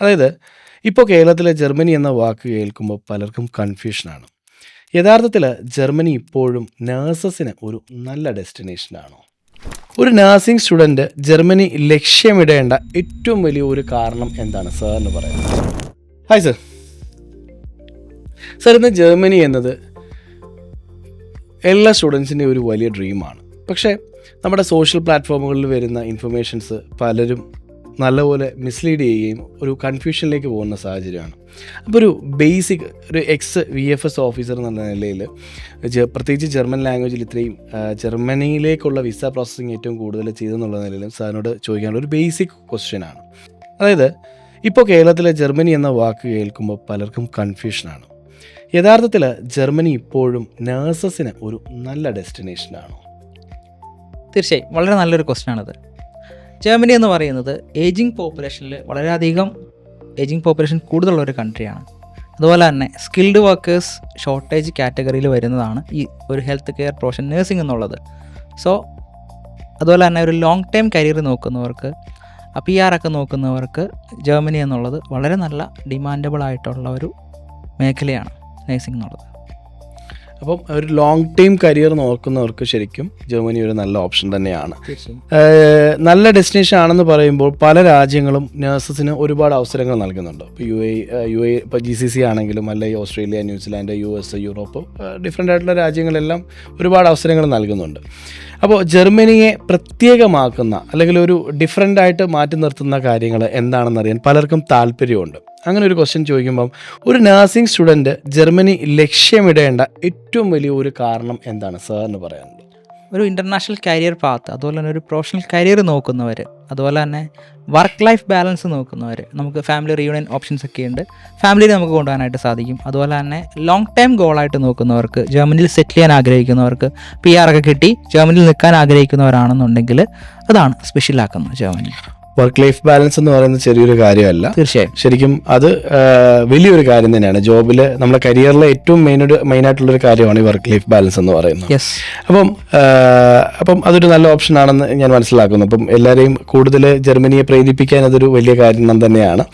അതായത് ഇപ്പോൾ കേരളത്തിലെ ജർമ്മനി എന്ന വാക്ക് കേൾക്കുമ്പോൾ പലർക്കും കൺഫ്യൂഷനാണ്. യഥാർത്ഥത്തിൽ ജർമ്മനി ഇപ്പോഴും നഴ്സസിന് ഒരു നല്ല ഡെസ്റ്റിനേഷനാണോ? ഒരു നഴ്സിംഗ് സ്റ്റുഡൻറ്റ് ജർമ്മനി ലക്ഷ്യമിടേണ്ട ഏറ്റവും വലിയ ഒരു കാരണം എന്താണ് സാറിന് പറയുന്നത്? Hi sir. സർ, ഇന്ന് ജർമ്മനി എന്നത് എല്ലാ സ്റ്റുഡൻസിൻ്റെയും ഒരു വലിയ ഡ്രീമാണ്. പക്ഷേ നമ്മുടെ സോഷ്യൽ പ്ലാറ്റ്ഫോമുകളിൽ വരുന്ന ഇൻഫർമേഷൻസ് പലരും നല്ലപോലെ മിസ്ലീഡ് ചെയ്യുകയും ഒരു കൺഫ്യൂഷനിലേക്ക് പോകുന്ന സാഹചര്യമാണ്. അപ്പോൾ ഒരു ബേസിക് ഒരു VFS ഓഫീസർ എന്നുള്ള നിലയിൽ പ്രത്യേകിച്ച് ജർമ്മൻ ലാംഗ്വേജിൽ ഇത്രയും ജർമ്മനിയിലേക്കുള്ള വിസ പ്രോസസ്സിങ് ഏറ്റവും കൂടുതൽ ചെയ്തെന്നുള്ള നിലയിലും സാറിനോട് ചോദിക്കാനുള്ള ഒരു ബേസിക് ക്വസ്റ്റ്യനാണ്. അതായത് ഇപ്പോൾ കേരളത്തിലെ ജർമ്മനി എന്ന വാക്ക് കേൾക്കുമ്പോൾ പലർക്കും കൺഫ്യൂഷനാണ്. യഥാർത്ഥത്തിൽ ജർമ്മനി ഇപ്പോഴും നഴ്സസിന് ഒരു നല്ല ഡെസ്റ്റിനേഷനാണോ? തീർച്ചയായും വളരെ നല്ലൊരു ക്വസ്റ്റ്യനാണത്. ജർമ്മനി എന്ന് പറയുന്നത് ഏജിങ് പോപ്പുലേഷനിൽ വളരെയധികം ഏജിങ് പോപ്പുലേഷൻ കൂടുതലുള്ള ഒരു കൺട്രിയാണ്. അതുപോലെ തന്നെ സ്കിൽഡ് വർക്കേഴ്സ് ഷോർട്ടേജ് കാറ്റഗറിയിൽ വരുന്നതാണ് ഈ ഒരു ഹെൽത്ത് കെയർ പ്രൊഫഷൻ നഴ്സിംഗ് എന്നുള്ളത്. സോ അതുപോലെ തന്നെ ഒരു ലോങ് ടൈം കരിയർ നോക്കുന്നവർക്ക്, PR ഒക്കെ നോക്കുന്നവർക്ക് ജർമ്മനി എന്നുള്ളത് വളരെ നല്ല ഡിമാൻഡബിൾ ആയിട്ടുള്ള ഒരു മേഖലയാണ് നഴ്സിംഗ് എന്നുള്ളത്. അപ്പം ഒരു ലോങ് ടൈം കരിയർ നോക്കുന്നവർക്ക് ശരിക്കും ജർമ്മനി ഒരു നല്ല ഓപ്ഷൻ തന്നെയാണ്. നല്ല ഡെസ്റ്റിനേഷൻ ആണെന്ന് പറയുമ്പോൾ പല രാജ്യങ്ങളും നഴ്സസിന് ഒരുപാട് അവസരങ്ങൾ നൽകുന്നുണ്ട്. ഇപ്പോൾ UAE ഇപ്പോൾ GCC ആണെങ്കിലും അല്ലെങ്കിൽ Australia, New Zealand, US, Europe, different ആയിട്ടുള്ള രാജ്യങ്ങളെല്ലാം ഒരുപാട് അവസരങ്ങൾ നൽകുന്നുണ്ട്. അപ്പോൾ ജർമ്മനിയെ പ്രത്യേകമാക്കുന്ന അല്ലെങ്കിൽ ഒരു ഡിഫറെൻ്റ് ആയിട്ട് മാറ്റി നിർത്തുന്ന കാര്യങ്ങൾ എന്താണെന്നറിയാൻ പലർക്കും താല്പര്യമുണ്ട്. അങ്ങനെ ഒരു ക്വസ്റ്റ്യൻ ചോദിക്കുമ്പം ഒരു നഴ്സിംഗ് സ്റ്റുഡൻറ്റ് ജർമ്മനി ലക്ഷ്യമിടേണ്ട ഏറ്റവും വലിയ ഒരു കാരണം എന്താണ് സാറിന് പറയാനുള്ളത്? ഒരു ഇൻ്റർനാഷണൽ കരിയർ പാത്ത്, അതുപോലെ തന്നെ ഒരു പ്രൊഫഷണൽ കരിയർ നോക്കുന്നവർ, അതുപോലെ തന്നെ വർക്ക് ലൈഫ് ബാലൻസ് നോക്കുന്നവർ, നമുക്ക് ഫാമിലി റീയൂണിയൻ ഓപ്ഷൻസ് ഒക്കെ ഉണ്ട്, ഫാമിലിയിൽ നമുക്ക് കൊണ്ടുപോകാനായിട്ട് സാധിക്കും. അതുപോലെ തന്നെ ലോങ് ടൈം ഗോളായിട്ട് നോക്കുന്നവർക്ക്, ജർമ്മനിയിൽ സെറ്റിൽ ചെയ്യാൻ ആഗ്രഹിക്കുന്നവർക്ക്, PR ഒക്കെ കിട്ടി ജർമ്മനിയിൽ നിൽക്കാൻ ആഗ്രഹിക്കുന്നവരാണെന്നുണ്ടെങ്കിൽ അതാണ് സ്പെഷ്യലാക്കുന്നത് ജർമ്മനി. വർക്ക് ലൈഫ് ബാലൻസ് എന്ന് പറയുന്നത് ചെറിയൊരു കാര്യമല്ല. തീർച്ചയായും ശരിക്കും അത് വലിയൊരു കാര്യം തന്നെയാണ്. ജോബിൽ നമ്മുടെ കരിയറിലെ ഏറ്റവും മെയിനായിട്ടുള്ളൊരു കാര്യമാണ് ഈ വർക്ക് ലൈഫ് ബാലൻസ് എന്ന് പറയുന്നത്. അപ്പം അതൊരു നല്ല ഓപ്ഷൻ ആണെന്ന് ഞാൻ മനസ്സിലാക്കുന്നു. അപ്പം എല്ലാവരെയും കൂടുതൽ ജർമ്മനിയെ പ്രേരിപ്പിക്കാൻ അതൊരു വലിയ കാര്യം തന്നെയാണ്.